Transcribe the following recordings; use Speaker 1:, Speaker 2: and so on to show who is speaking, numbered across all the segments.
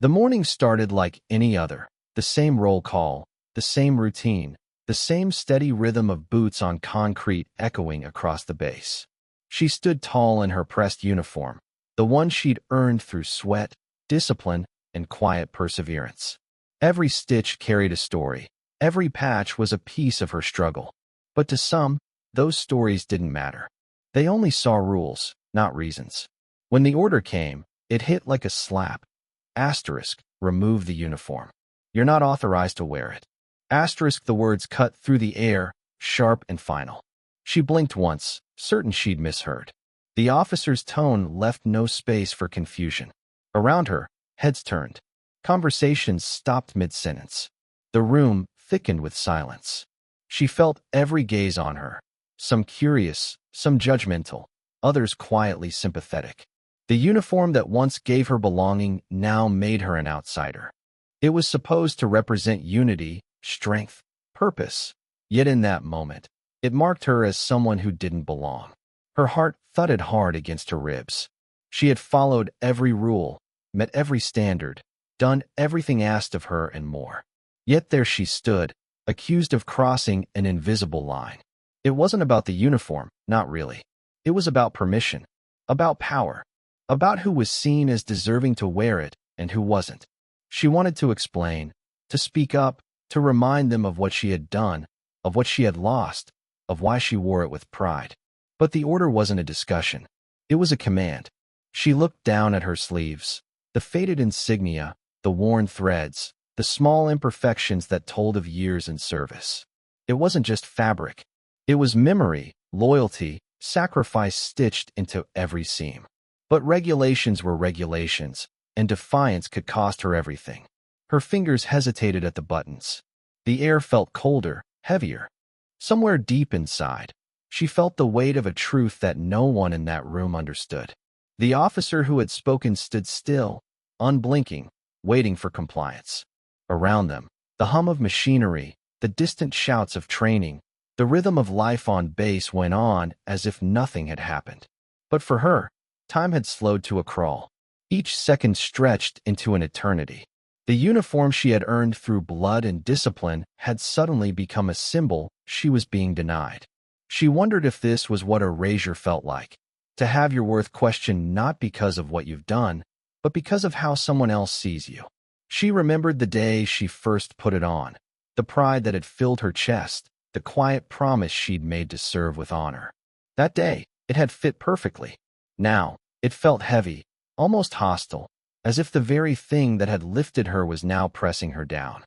Speaker 1: The morning started like any other, the same roll call, the same routine, the same steady rhythm of boots on concrete echoing across the base. She stood tall in her pressed uniform, the one she'd earned through sweat, discipline, and quiet perseverance. Every stitch carried a story. Every patch was a piece of her struggle. But to some, those stories didn't matter. They only saw rules, not reasons. When the order came, it hit like a slap. Asterisk, remove the uniform. You're not authorized to wear it. Asterisk, the words cut through the air, sharp and final. She blinked once, certain she'd misheard. The officer's tone left no space for confusion. Around her, heads turned. Conversations stopped mid-sentence. The room thickened with silence. She felt every gaze on her, some curious, some judgmental, others quietly sympathetic. The uniform that once gave her belonging now made her an outsider. It was supposed to represent unity, strength, purpose. Yet in that moment, it marked her as someone who didn't belong. Her heart thudded hard against her ribs. She had followed every rule, met every standard, done everything asked of her and more. Yet there she stood, accused of crossing an invisible line. It wasn't about the uniform, not really. It was about permission, about power, about who was seen as deserving to wear it and who wasn't. She wanted to explain, to speak up, to remind them of what she had done, of what she had lost, of why she wore it with pride. But the order wasn't a discussion. It was a command. She looked down at her sleeves, the faded insignia, the worn threads, the small imperfections that told of years in service. It wasn't just fabric. It was memory, loyalty, sacrifice stitched into every seam. But regulations were regulations, and defiance could cost her everything. Her fingers hesitated at the buttons. The air felt colder, heavier. Somewhere deep inside, she felt the weight of a truth that no one in that room understood. The officer who had spoken stood still, unblinking, waiting for compliance. Around them, the hum of machinery, the distant shouts of training, the rhythm of life on base went on as if nothing had happened. But for her, time had slowed to a crawl. Each second stretched into an eternity. The uniform she had earned through blood and discipline had suddenly become a symbol she was being denied. She wondered if this was what erasure felt like, to have your worth questioned not because of what you've done, but because of how someone else sees you. She remembered the day she first put it on, the pride that had filled her chest, the quiet promise she'd made to serve with honor. That day, it had fit perfectly. Now, it felt heavy, almost hostile, as if the very thing that had lifted her was now pressing her down.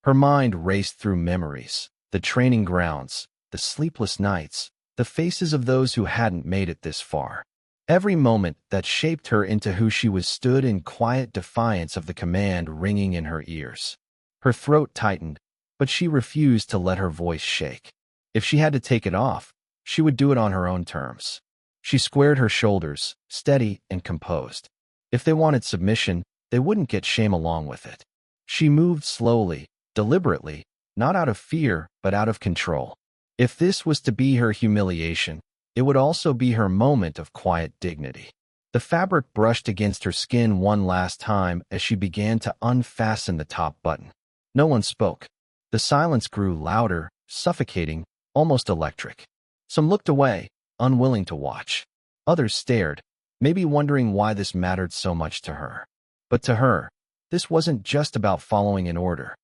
Speaker 1: Her mind raced through memories, the training grounds, the sleepless nights, the faces of those who hadn't made it this far. Every moment that shaped her into who she was stood in quiet defiance of the command ringing in her ears. Her throat tightened, but she refused to let her voice shake. If she had to take it off, she would do it on her own terms. She squared her shoulders, steady and composed. If they wanted submission, they wouldn't get shame along with it. She moved slowly, deliberately, not out of fear, but out of control. If this was to be her humiliation, it would also be her moment of quiet dignity. The fabric brushed against her skin one last time as she began to unfasten the top button. No one spoke. The silence grew louder, suffocating, almost electric. Some looked away, unwilling to watch. Others stared, maybe wondering why this mattered so much to her. But to her, this wasn't just about following an order.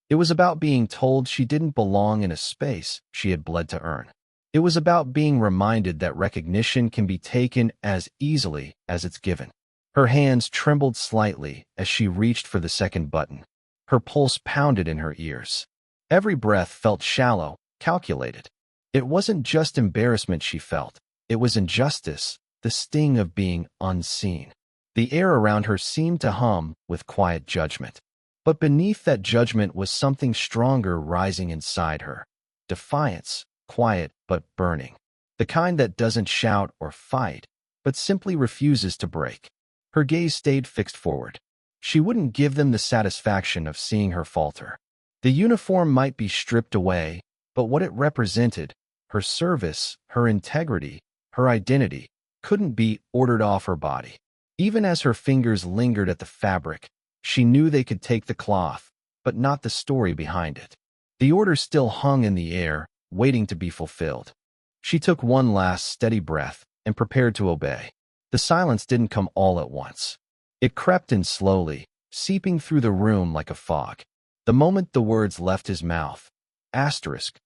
Speaker 1: It was about being told she didn't belong in a space she had bled to earn. It was about being reminded that recognition can be taken as easily as it's given. Her hands trembled slightly as she reached for the second button. Her pulse pounded in her ears. Every breath felt shallow, calculated. It wasn't just embarrassment she felt. It was injustice, the sting of being unseen. The air around her seemed to hum with quiet judgment. But beneath that judgment was something stronger rising inside her. Defiance, quiet but burning. The kind that doesn't shout or fight, but simply refuses to break. Her gaze stayed fixed forward. She wouldn't give them the satisfaction of seeing her falter. The uniform might be stripped away, but what it represented, her service, her integrity, her identity, couldn't be ordered off her body. Even as her fingers lingered at the fabric, She knew they could take the cloth, but not the story behind it. The order still hung in the air, waiting to be fulfilled. She took one last steady breath and prepared to obey. The silence didn't come all at once. It crept in slowly, seeping through the room like a fog. The moment the words left his mouth,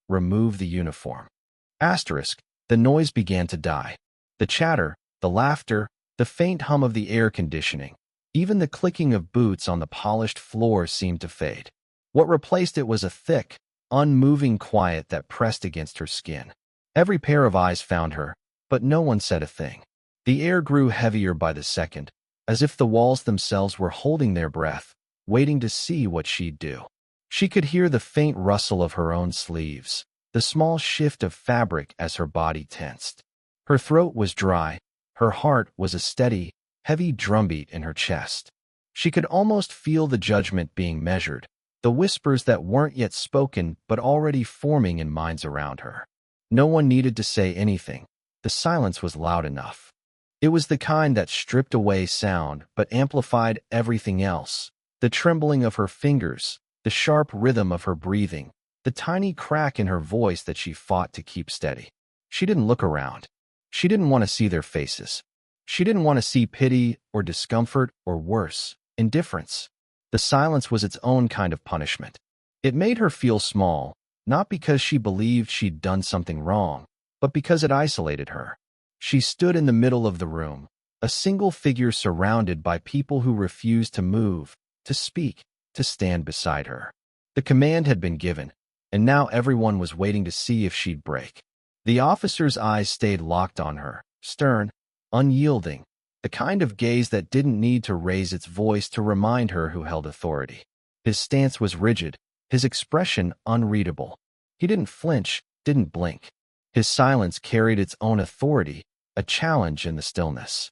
Speaker 1: remove the uniform. The noise began to die. The chatter, the laughter, the faint hum of the air conditioning, even the clicking of boots on the polished floor seemed to fade. What replaced it was a thick, unmoving quiet that pressed against her skin. Every pair of eyes found her, but no one said a thing. The air grew heavier by the second, as if the walls themselves were holding their breath, waiting to see what she'd do. She could hear the faint rustle of her own sleeves, the small shift of fabric as her body tensed. Her throat was dry, her heart was a steady, heavy drumbeat in her chest. She could almost feel the judgment being measured, the whispers that weren't yet spoken but already forming in minds around her. No one needed to say anything. The silence was loud enough. It was the kind that stripped away sound but amplified everything else. The trembling of her fingers, the sharp rhythm of her breathing, the tiny crack in her voice that she fought to keep steady. She didn't look around. She didn't want to see their faces. She didn't want to see pity or discomfort or worse, indifference. The silence was its own kind of punishment. It made her feel small, not because she believed she'd done something wrong, but because it isolated her. She stood in the middle of the room, a single figure surrounded by people who refused to move, to speak, to stand beside her. The command had been given, and now everyone was waiting to see if she'd break. The officer's eyes stayed locked on her, stern, unyielding, the kind of gaze that didn't need to raise its voice to remind her who held authority. His stance was rigid, his expression unreadable. He didn't flinch, didn't blink. His silence carried its own authority, a challenge in the stillness.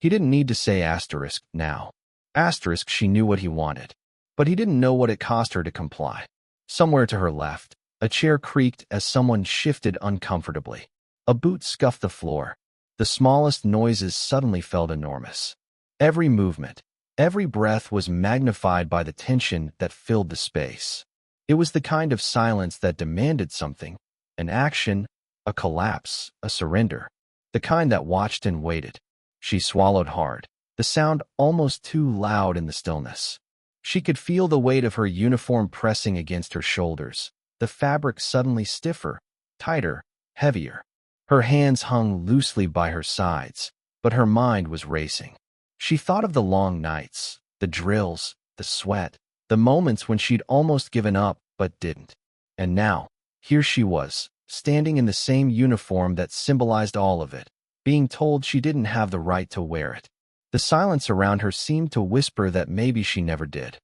Speaker 1: He didn't need to say asterisk now. Asterisk, she knew what he wanted. But he didn't know what it cost her to comply. Somewhere to her left, a chair creaked as someone shifted uncomfortably. A boot scuffed the floor. The smallest noises suddenly felt enormous. Every movement, every breath was magnified by the tension that filled the space. It was the kind of silence that demanded something, an action, a collapse, a surrender. The kind that watched and waited. She swallowed hard, the sound almost too loud in the stillness. She could feel the weight of her uniform pressing against her shoulders, the fabric suddenly stiffer, tighter, heavier. Her hands hung loosely by her sides, but her mind was racing. She thought of the long nights, the drills, the sweat, the moments when she'd almost given up but didn't. And now, here she was, standing in the same uniform that symbolized all of it, being told she didn't have the right to wear it. The silence around her seemed to whisper that maybe she never did.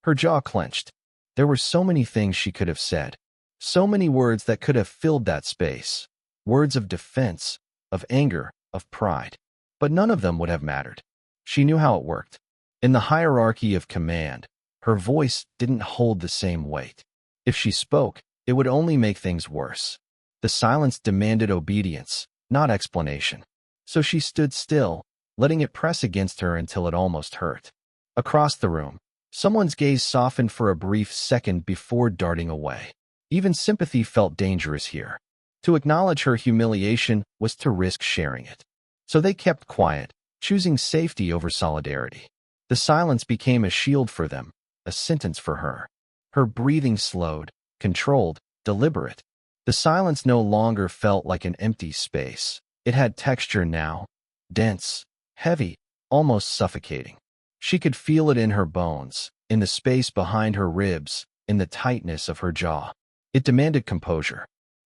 Speaker 1: Her jaw clenched. There were so many things she could have said, so many words that could have filled that space, words of defense, of anger, of pride. But none of them would have mattered. She knew how it worked. In the hierarchy of command, her voice didn't hold the same weight. If she spoke, it would only make things worse. The silence demanded obedience, not explanation. So she stood still, letting it press against her until it almost hurt. Across the room, someone's gaze softened for a brief second before darting away. Even sympathy felt dangerous here. To acknowledge her humiliation was to risk sharing it. So they kept quiet, choosing safety over solidarity. The silence became a shield for them, a sentence for her. Her breathing slowed, controlled, deliberate. The silence no longer felt like an empty space. It had texture now, dense, heavy, almost suffocating. She could feel it in her bones, in the space behind her ribs, in the tightness of her jaw. It demanded composure.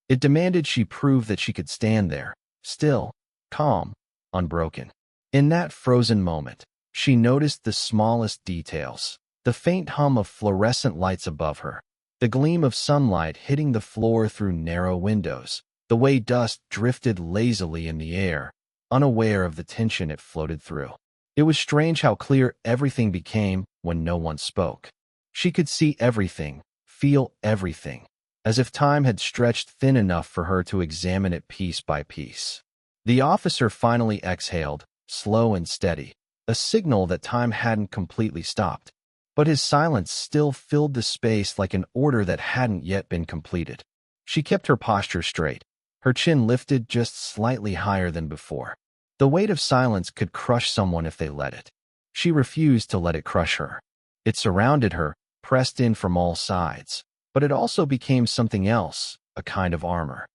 Speaker 1: It demanded she prove that she could stand there, still, calm, unbroken. In that frozen moment, she noticed the smallest details, the faint hum of fluorescent lights above her, the gleam of sunlight hitting the floor through narrow windows, the way dust drifted lazily in the air, unaware of the tension it floated through. It was strange how clear everything became when no one spoke. She could see everything, feel everything, as if time had stretched thin enough for her to examine it piece by piece. The officer finally exhaled, slow and steady, a signal that time hadn't completely stopped. but his silence still filled the space like an order that hadn't yet been completed. She kept her posture straight, her chin lifted just slightly higher than before. The weight of silence could crush someone if they let it. She refused to let it crush her. It surrounded her, pressed in from all sides, but it also became something else, a kind of armor.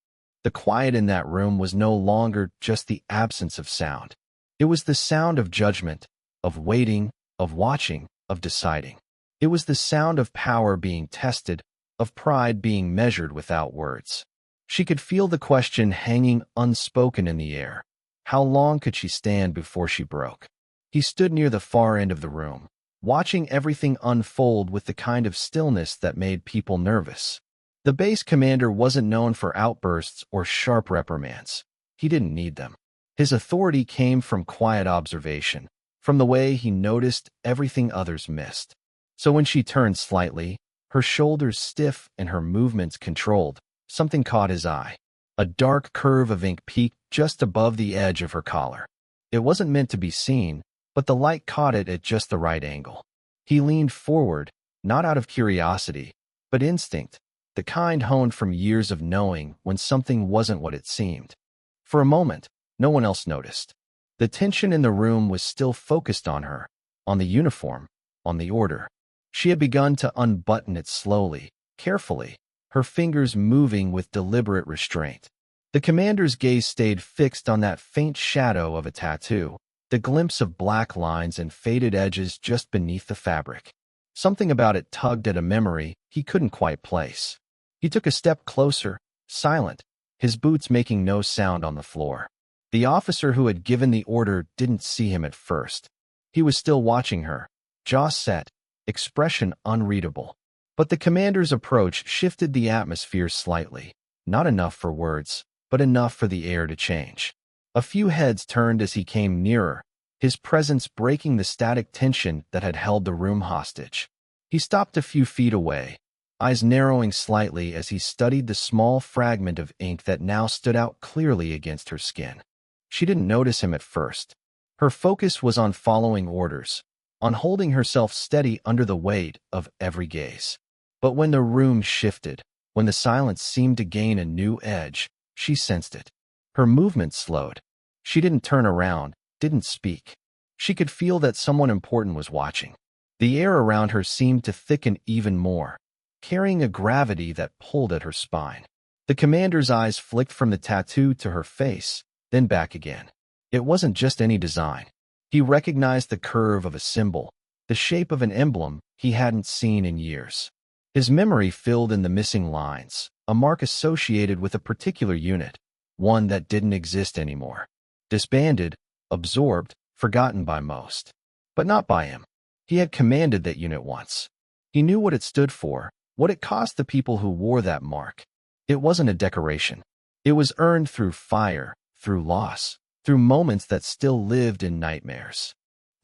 Speaker 1: The quiet in that room was no longer just the absence of sound. It was the sound of judgment, of waiting, of watching, of deciding. It was the sound of power being tested, of pride being measured without words. She could feel the question hanging unspoken in the air. How long could she stand before she broke? He stood near the far end of the room, watching everything unfold with the kind of stillness that made people nervous. The base commander wasn't known for outbursts or sharp reprimands. He didn't need them. His authority came from quiet observation, from the way he noticed everything others missed. So when she turned slightly, her shoulders stiff and her movements controlled, something caught his eye. A dark curve of ink peeked just above the edge of her collar. It wasn't meant to be seen, but the light caught it at just the right angle. He leaned forward, not out of curiosity, but instinct, the kind honed from years of knowing when something wasn't what it seemed. For a moment, no one else noticed. The tension in the room was still focused on her, on the uniform, on the order. She had begun to unbutton it slowly, carefully, her fingers moving with deliberate restraint. The commander's gaze stayed fixed on that faint shadow of a tattoo, the glimpse of black lines and faded edges just beneath the fabric. Something about it tugged at a memory he couldn't quite place. He took a step closer, silent, his boots making no sound on the floor. The officer who had given the order didn't see him at first. He was still watching her, jaw set, expression unreadable. But the commander's approach shifted the atmosphere slightly, not enough for words, but enough for the air to change. A few heads turned as he came nearer, his presence breaking the static tension that had held the room hostage. He stopped a few feet away, eyes narrowing slightly as he studied the small fragment of ink that now stood out clearly against her skin. She didn't notice him at first. Her focus was on following orders, on holding herself steady under the weight of every gaze. But when the room shifted, when the silence seemed to gain a new edge, she sensed it. Her movement slowed. She didn't turn around, didn't speak. She could feel that someone important was watching. The air around her seemed to thicken even more, carrying a gravity that pulled at her spine. The commander's eyes flicked from the tattoo to her face, then back again. It wasn't just any design. He recognized the curve of a symbol, the shape of an emblem he hadn't seen in years. His memory filled in the missing lines, a mark associated with a particular unit, one that didn't exist anymore. Disbanded, absorbed, forgotten by most. But not by him. He had commanded that unit once. He knew what it stood for, what it cost the people who wore that mark. It wasn't a decoration. It was earned through fire, through loss, through moments that still lived in nightmares.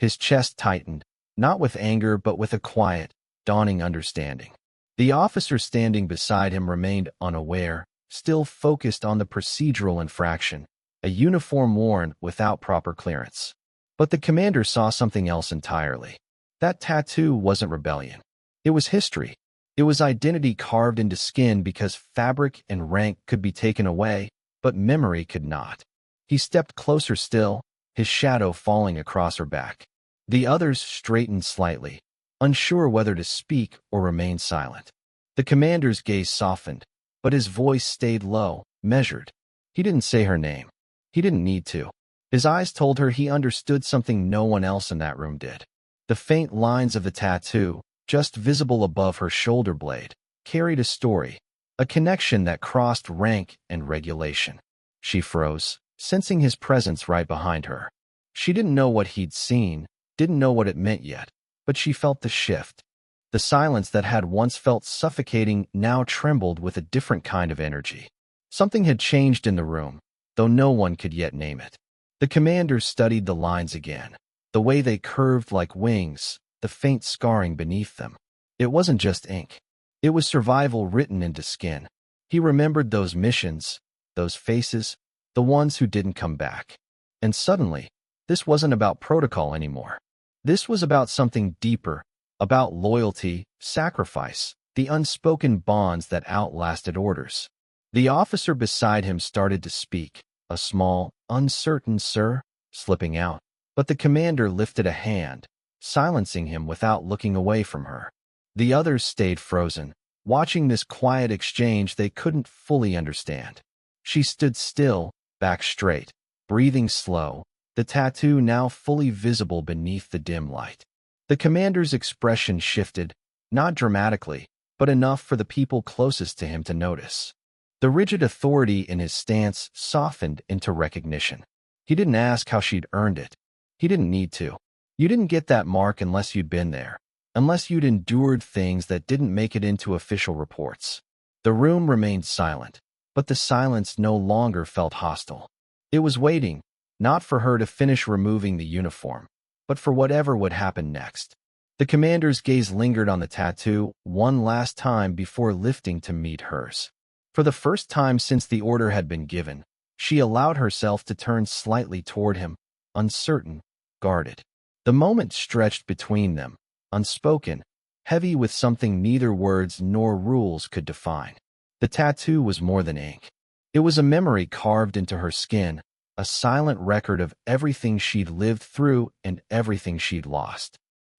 Speaker 1: His chest tightened, not with anger but with a quiet, dawning understanding. The officer standing beside him remained unaware, still focused on the procedural infraction, a uniform worn without proper clearance. But the commander saw something else entirely. That tattoo wasn't rebellion. It was history. It was identity carved into skin because fabric and rank could be taken away, but memory could not. He stepped closer still, his shadow falling across her back. The others straightened slightly, unsure whether to speak or remain silent. The commander's gaze softened, but his voice stayed low, measured. He didn't say her name. He didn't need to. His eyes told her he understood something no one else in that room did. The faint lines of the tattoo, just visible above her shoulder blade, carried a story, a connection that crossed rank and regulation. She froze, sensing his presence right behind her. She didn't know what he'd seen, didn't know what it meant yet, but she felt the shift. The silence that had once felt suffocating now trembled with a different kind of energy. Something had changed in the room, though no one could yet name it. The commander studied the lines again, the way they curved like wings, the faint scarring beneath them. It wasn't just ink. It was survival written into skin. He remembered those missions, those faces, the ones who didn't come back. And suddenly, this wasn't about protocol anymore. This was about something deeper, about loyalty, sacrifice, the unspoken bonds that outlasted orders. The officer beside him started to speak, a small, uncertain "sir," slipping out, but the commander lifted a hand, silencing him without looking away from her. The others stayed frozen, watching this quiet exchange they couldn't fully understand. She stood still, back straight, breathing slow, the tattoo now fully visible beneath the dim light. The commander's expression shifted, not dramatically, but enough for the people closest to him to notice. The rigid authority in his stance softened into recognition. He didn't ask how she'd earned it. He didn't need to. You didn't get that mark unless you'd been there, unless you'd endured things that didn't make it into official reports. The room remained silent, but the silence no longer felt hostile. It was waiting, not for her to finish removing the uniform, but for whatever would happen next. The commander's gaze lingered on the tattoo one last time before lifting to meet hers. For the first time since the order had been given, she allowed herself to turn slightly toward him, uncertain, guarded. The moment stretched between them, unspoken, heavy with something neither words nor rules could define. The tattoo was more than ink. It was a memory carved into her skin, a silent record of everything she'd lived through and everything she'd lost.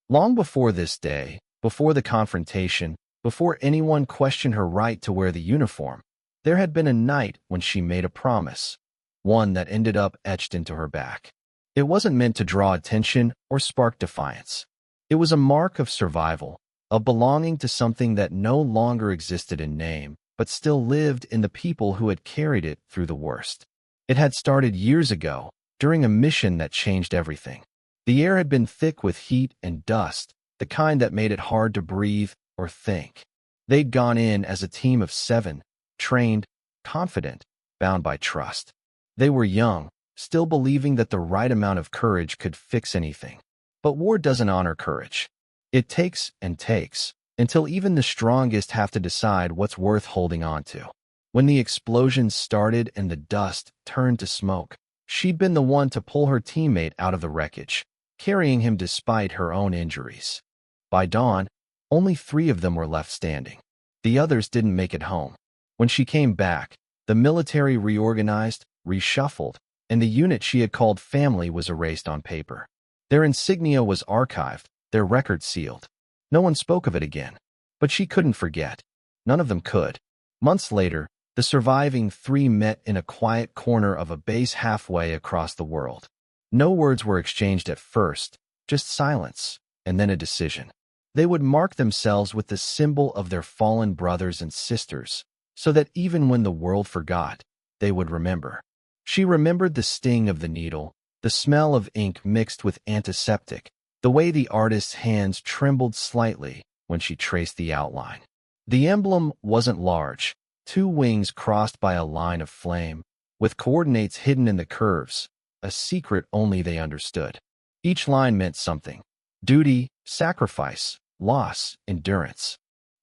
Speaker 1: Long before this day, before the confrontation, before anyone questioned her right to wear the uniform, there had been a night when she made a promise, one that ended up etched into her back. It wasn't meant to draw attention or spark defiance. It was a mark of survival, of belonging to something that no longer existed in name, but still lived in the people who had carried it through the worst. It had started years ago, during a mission that changed everything. The air had been thick with heat and dust, the kind that made it hard to breathe or think. They'd gone in as a team of 7, trained, confident, bound by trust. They were young, still believing that the right amount of courage could fix anything. But war doesn't honor courage. It takes and takes, until even the strongest have to decide what's worth holding on to. When the explosions started and the dust turned to smoke, she'd been the one to pull her teammate out of the wreckage, carrying him despite her own injuries. By dawn, only 3 of them were left standing. The others didn't make it home. When she came back, the military reorganized, reshuffled, and the unit she had called family was erased on paper. Their insignia was archived, their record sealed. No one spoke of it again. But she couldn't forget. None of them could. Months later, the surviving 3 met in a quiet corner of a base halfway across the world. No words were exchanged at first, just silence, and then a decision. They would mark themselves with the symbol of their fallen brothers and sisters, so that even when the world forgot, they would remember. She remembered the sting of the needle, the smell of ink mixed with antiseptic, the way the artist's hands trembled slightly when she traced the outline. The emblem wasn't large, 2 wings crossed by a line of flame, with coordinates hidden in the curves, a secret only they understood. Each line meant something: duty, sacrifice, loss, endurance.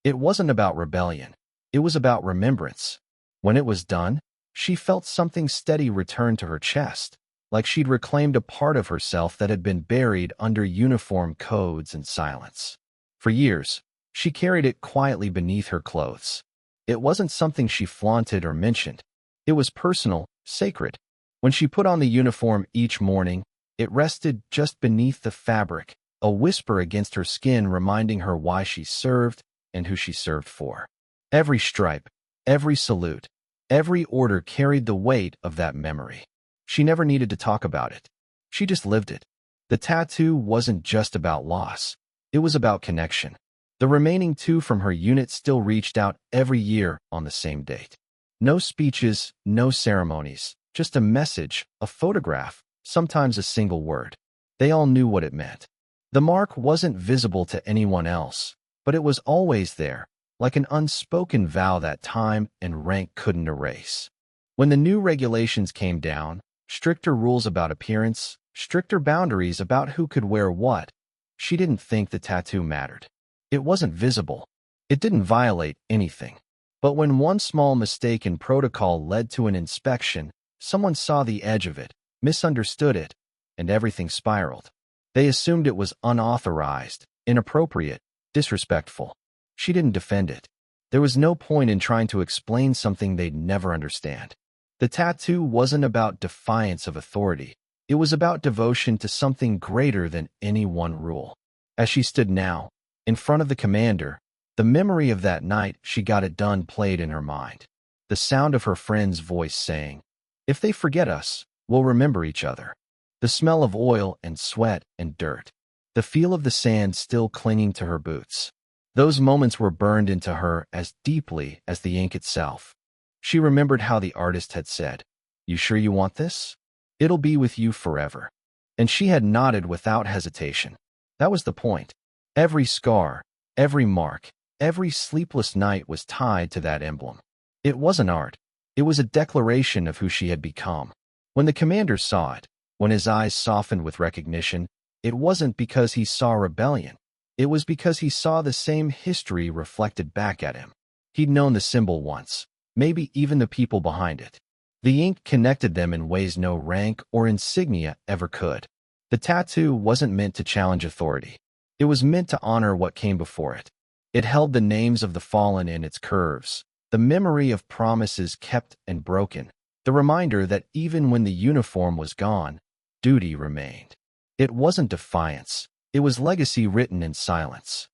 Speaker 1: It wasn't about rebellion. It was about remembrance. When it was done, she felt something steady return to her chest, like she'd reclaimed a part of herself that had been buried under uniform codes and silence. For years, she carried it quietly beneath her clothes. It wasn't something she flaunted or mentioned. It was personal, sacred. When she put on the uniform each morning, it rested just beneath the fabric, a whisper against her skin reminding her why she served and who she served for. Every stripe, every salute, every order carried the weight of that memory. She never needed to talk about it. She just lived it. The tattoo wasn't just about loss. It was about connection. The remaining 2 from her unit still reached out every year on the same date. No speeches, no ceremonies, just a message, a photograph, sometimes a single word. They all knew what it meant. The mark wasn't visible to anyone else, but it was always there, like an unspoken vow that time and rank couldn't erase. When the new regulations came down, stricter rules about appearance, stricter boundaries about who could wear what, she didn't think the tattoo mattered. It wasn't visible. It didn't violate anything. But when one small mistake in protocol led to an inspection, someone saw the edge of it, misunderstood it, and everything spiraled. They assumed it was unauthorized, inappropriate, disrespectful. She didn't defend it. There was no point in trying to explain something they'd never understand. The tattoo wasn't about defiance of authority. It was about devotion to something greater than any one rule. As she stood now, in front of the commander, the memory of that night she got it done played in her mind. The sound of her friend's voice saying, "If they forget us, we'll remember each other." The smell of oil and sweat and dirt. The feel of the sand still clinging to her boots. Those moments were burned into her as deeply as the ink itself. She remembered how the artist had said, "You sure you want this? It'll be with you forever." And she had nodded without hesitation. That was the point. Every scar, every mark, every sleepless night was tied to that emblem. It wasn't art. It was a declaration of who she had become. When the commander saw it, when his eyes softened with recognition, it wasn't because he saw rebellion. It was because he saw the same history reflected back at him. He'd known the symbol once, maybe even the people behind it. The ink connected them in ways no rank or insignia ever could. The tattoo wasn't meant to challenge authority. It was meant to honor what came before it. It held the names of the fallen in its curves, the memory of promises kept and broken, the reminder that even when the uniform was gone, duty remained. It wasn't defiance. It was legacy written in silence.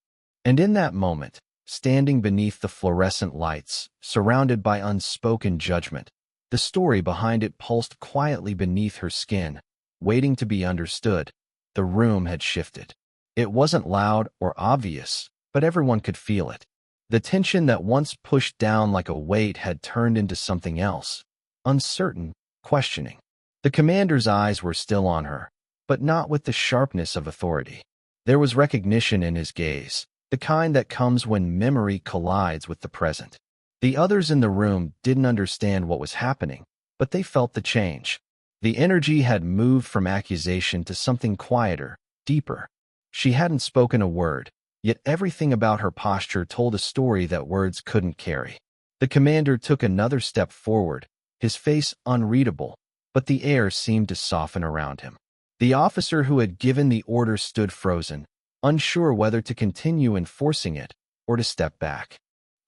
Speaker 1: And in that moment, standing beneath the fluorescent lights, surrounded by unspoken judgment, the story behind it pulsed quietly beneath her skin, waiting to be understood. The room had shifted. It wasn't loud or obvious, but everyone could feel it. The tension that once pushed down like a weight had turned into something else, uncertain, questioning. The commander's eyes were still on her, but not with the sharpness of authority. There was recognition in his gaze, the kind that comes when memory collides with the present. The others in the room didn't understand what was happening, but they felt the change. The energy had moved from accusation to something quieter, deeper. She hadn't spoken a word, yet everything about her posture told a story that words couldn't carry. The commander took another step forward, his face unreadable, but the air seemed to soften around him. The officer who had given the order stood frozen, unsure whether to continue enforcing it or to step back.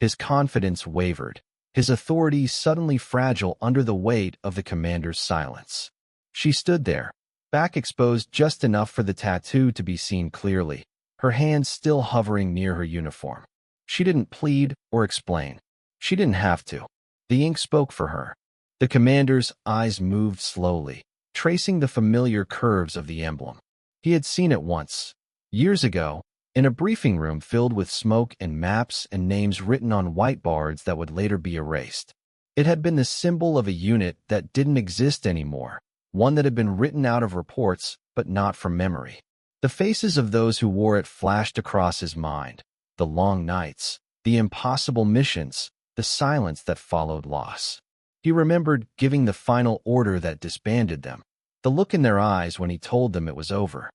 Speaker 1: His confidence wavered, his authority suddenly fragile under the weight of the commander's silence. She stood there, back exposed just enough for the tattoo to be seen clearly, her hands still hovering near her uniform. She didn't plead or explain. She didn't have to. The ink spoke for her. The commander's eyes moved slowly, tracing the familiar curves of the emblem. He had seen it once, years ago, in a briefing room filled with smoke and maps and names written on whiteboards that would later be erased. It had been the symbol of a unit that didn't exist anymore, one that had been written out of reports, but not from memory. The faces of those who wore it flashed across his mind, the long nights, the impossible missions, the silence that followed loss. He remembered giving the final order that disbanded them, the look in their eyes when he told them it was over.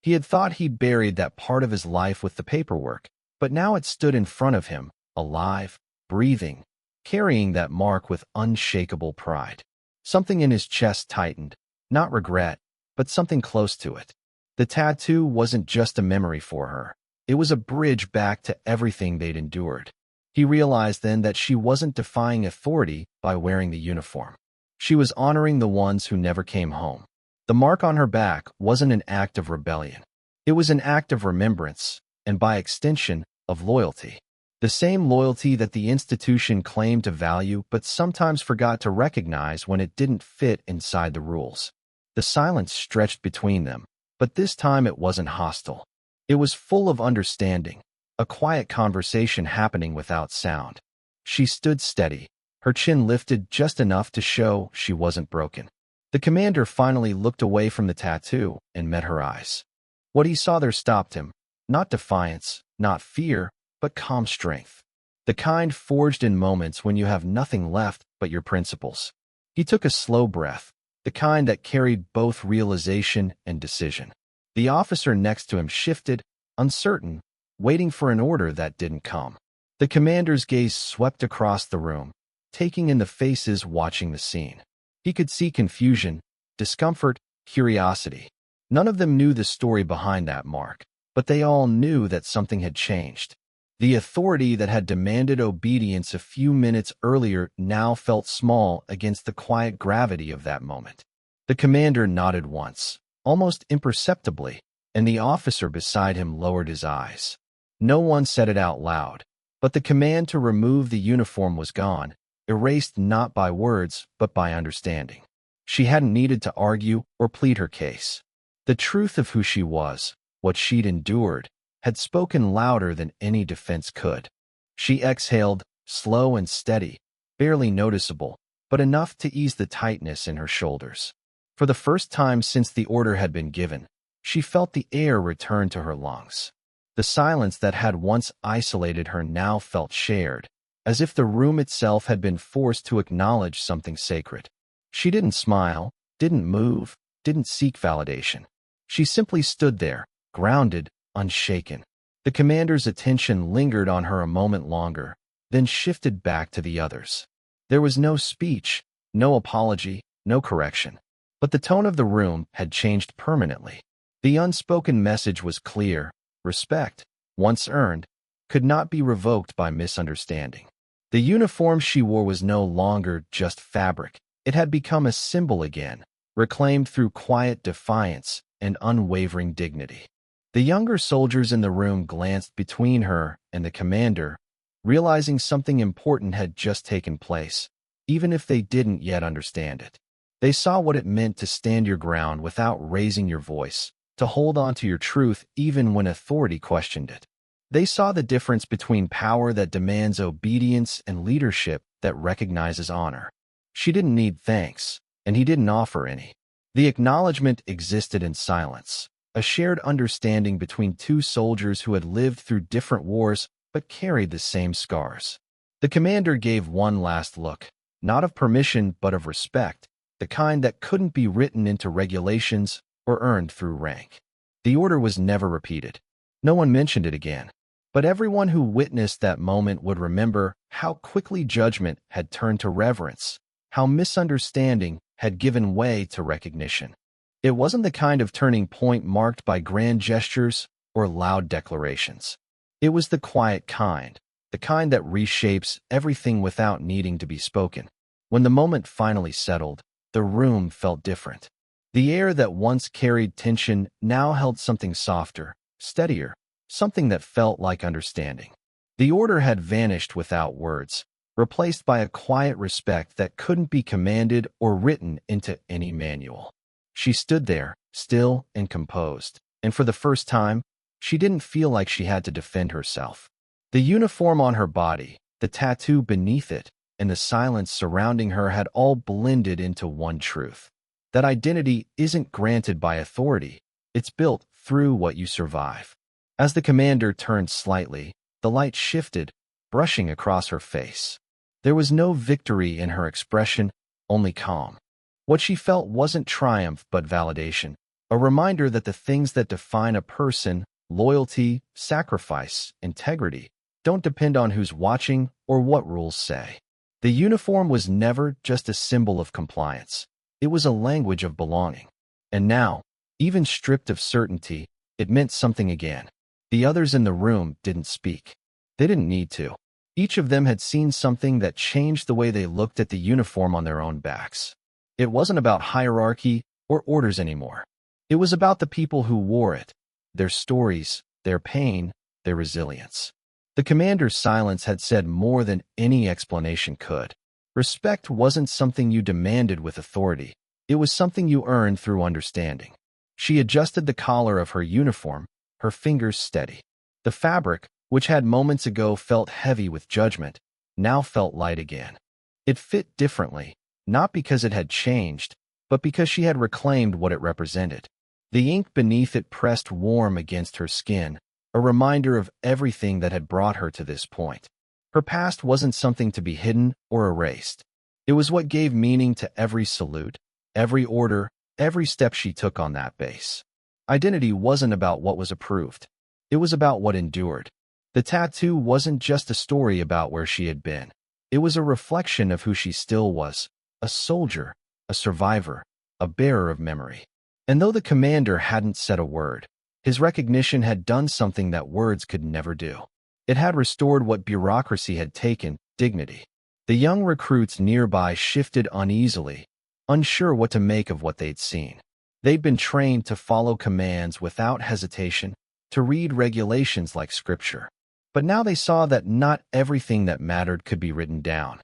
Speaker 1: He had thought he'd buried that part of his life with the paperwork, but now it stood in front of him, alive, breathing, carrying that mark with unshakable pride. Something in his chest tightened, not regret, but something close to it. The tattoo wasn't just a memory for her. It was a bridge back to everything they'd endured. He realized then that she wasn't defying authority by wearing the uniform. She was honoring the ones who never came home. The mark on her back wasn't an act of rebellion. It was an act of remembrance, and by extension, of loyalty. The same loyalty that the institution claimed to value but sometimes forgot to recognize when it didn't fit inside the rules. The silence stretched between them, but this time it wasn't hostile. It was full of understanding, a quiet conversation happening without sound. She stood steady, her chin lifted just enough to show she wasn't broken. The commander finally looked away from the tattoo and met her eyes. What he saw there stopped him, not defiance, not fear, but calm strength. The kind forged in moments when you have nothing left but your principles. He took a slow breath, the kind that carried both realization and decision. The officer next to him shifted, uncertain, waiting for an order that didn't come. The commander's gaze swept across the room, taking in the faces watching the scene. He could see confusion, discomfort, curiosity. None of them knew the story behind that mark, but they all knew that something had changed. The authority that had demanded obedience a few minutes earlier now felt small against the quiet gravity of that moment. The commander nodded once, almost imperceptibly, and the officer beside him lowered his eyes. No one said it out loud, but the command to remove the uniform was gone, erased not by words but by understanding. She hadn't needed to argue or plead her case. The truth of who she was, what she'd endured, had spoken louder than any defense could. She exhaled, slow and steady, barely noticeable, but enough to ease the tightness in her shoulders. For the first time since the order had been given, she felt the air return to her lungs. The silence that had once isolated her now felt shared, as if the room itself had been forced to acknowledge something sacred. She didn't smile, didn't move, didn't seek validation. She simply stood there, grounded, unshaken. The commander's attention lingered on her a moment longer, then shifted back to the others. There was no speech, no apology, no correction. But the tone of the room had changed permanently. The unspoken message was clear: respect, once earned, could not be revoked by misunderstanding. The uniform she wore was no longer just fabric. It had become a symbol again, reclaimed through quiet defiance and unwavering dignity. The younger soldiers in the room glanced between her and the commander, realizing something important had just taken place, even if they didn't yet understand it. They saw what it meant to stand your ground without raising your voice, to hold on to your truth even when authority questioned it. They saw the difference between power that demands obedience and leadership that recognizes honor. She didn't need thanks, and he didn't offer any. The acknowledgement existed in silence, a shared understanding between two soldiers who had lived through different wars but carried the same scars. The commander gave one last look, not of permission but of respect, the kind that couldn't be written into regulations or earned through rank. The order was never repeated. No one mentioned it again. But everyone who witnessed that moment would remember how quickly judgment had turned to reverence, how misunderstanding had given way to recognition. It wasn't the kind of turning point marked by grand gestures or loud declarations. It was the quiet kind, the kind that reshapes everything without needing to be spoken. When the moment finally settled, the room felt different. The air that once carried tension now held something softer, steadier, something that felt like understanding. The order had vanished without words, replaced by a quiet respect that couldn't be commanded or written into any manual. She stood there, still and composed, and for the first time, she didn't feel like she had to defend herself. The uniform on her body, the tattoo beneath it, and the silence surrounding her had all blended into one truth. That identity isn't granted by authority, it's built through what you survive. As the commander turned slightly, the light shifted, brushing across her face. There was no victory in her expression, only calm. What she felt wasn't triumph but validation, a reminder that the things that define a person, loyalty, sacrifice, integrity, don't depend on who's watching or what rules say. The uniform was never just a symbol of compliance. It was a language of belonging. And now, even stripped of certainty, it meant something again. The others in the room didn't speak. They didn't need to. Each of them had seen something that changed the way they looked at the uniform on their own backs. It wasn't about hierarchy or orders anymore. It was about the people who wore it, their stories, their pain, their resilience. The commander's silence had said more than any explanation could. Respect wasn't something you demanded with authority. It was something you earned through understanding. She adjusted the collar of her uniform, her fingers steady. The fabric, which had moments ago felt heavy with judgment, now felt light again. It fit differently, not because it had changed, but because she had reclaimed what it represented. The ink beneath it pressed warm against her skin, a reminder of everything that had brought her to this point. Her past wasn't something to be hidden or erased. It was what gave meaning to every salute, every order, every step she took on that base. Identity wasn't about what was approved. It was about what endured. The tattoo wasn't just a story about where she had been. It was a reflection of who she still was, a soldier, a survivor, a bearer of memory. And though the commander hadn't said a word, His recognition had done something that words could never do. It had restored what bureaucracy had taken, dignity. The young recruits nearby shifted uneasily, unsure what to make of what they'd seen. They'd been trained to follow commands without hesitation, to read regulations like scripture. But now they saw that not everything that mattered could be written down.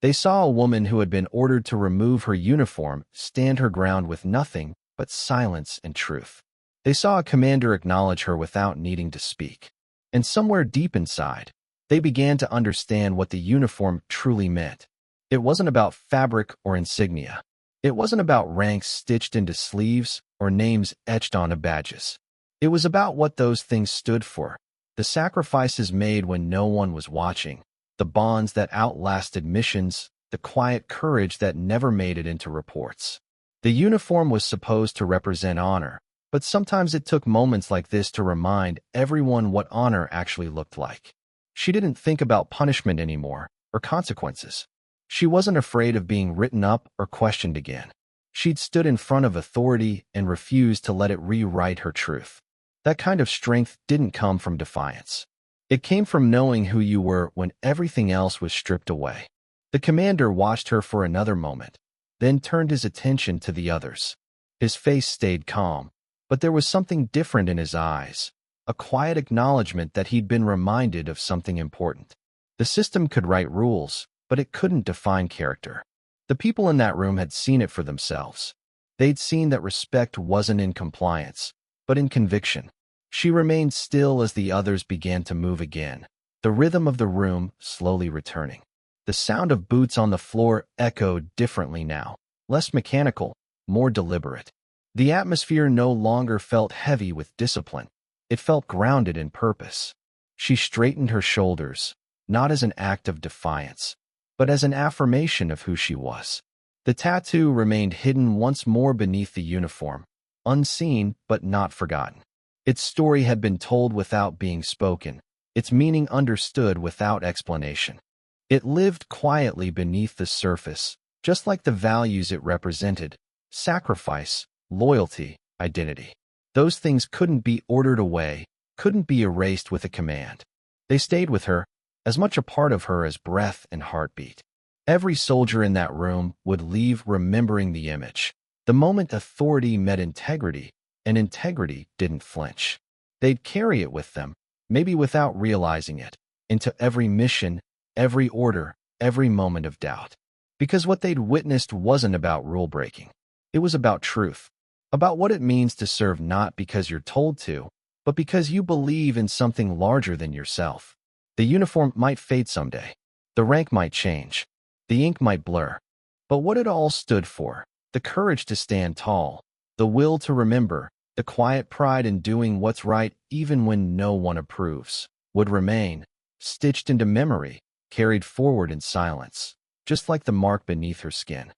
Speaker 1: They saw a woman who had been ordered to remove her uniform stand her ground with nothing but silence and truth. They saw a commander acknowledge her without needing to speak. And somewhere deep inside, they began to understand what the uniform truly meant. It wasn't about fabric or insignia. It wasn't about ranks stitched into sleeves or names etched onto badges. It was about what those things stood for, the sacrifices made when no one was watching, the bonds that outlasted missions, the quiet courage that never made it into reports. The uniform was supposed to represent honor, but sometimes it took moments like this to remind everyone what honor actually looked like. She didn't think about punishment anymore, or consequences. She wasn't afraid of being written up or questioned again. She'd stood in front of authority and refused to let it rewrite her truth. That kind of strength didn't come from defiance. It came from knowing who you were when everything else was stripped away. The commander watched her for another moment, then turned his attention to the others. His face stayed calm, but there was something different in his eyes, a quiet acknowledgement that he'd been reminded of something important. The system could write rules, but it couldn't define character. The people in that room had seen it for themselves. They'd seen that respect wasn't in compliance, but in conviction. She remained still as the others began to move again, the rhythm of the room slowly returning. The sound of boots on the floor echoed differently now, less mechanical, more deliberate. The atmosphere no longer felt heavy with discipline. It felt grounded in purpose. She straightened her shoulders, not as an act of defiance, but as an affirmation of who she was. The tattoo remained hidden once more beneath the uniform, unseen but not forgotten. Its story had been told without being spoken, its meaning understood without explanation. It lived quietly beneath the surface, just like the values it represented: sacrifice, loyalty, identity. Those things couldn't be ordered away, couldn't be erased with a command. They stayed with her, as much a part of her as breath and heartbeat. Every soldier in that room would leave remembering the image. The moment authority met integrity, and integrity didn't flinch. They'd carry it with them, maybe without realizing it, into every mission, every order, every moment of doubt. Because what they'd witnessed wasn't about rule-breaking. It was about truth, about what it means to serve not because you're told to, but because you believe in something larger than yourself. The uniform might fade someday. The rank might change. The ink might blur. But what it all stood for, the courage to stand tall, the will to remember, the quiet pride in doing what's right even when no one approves, would remain, stitched into memory, carried forward in silence, just like the mark beneath her skin.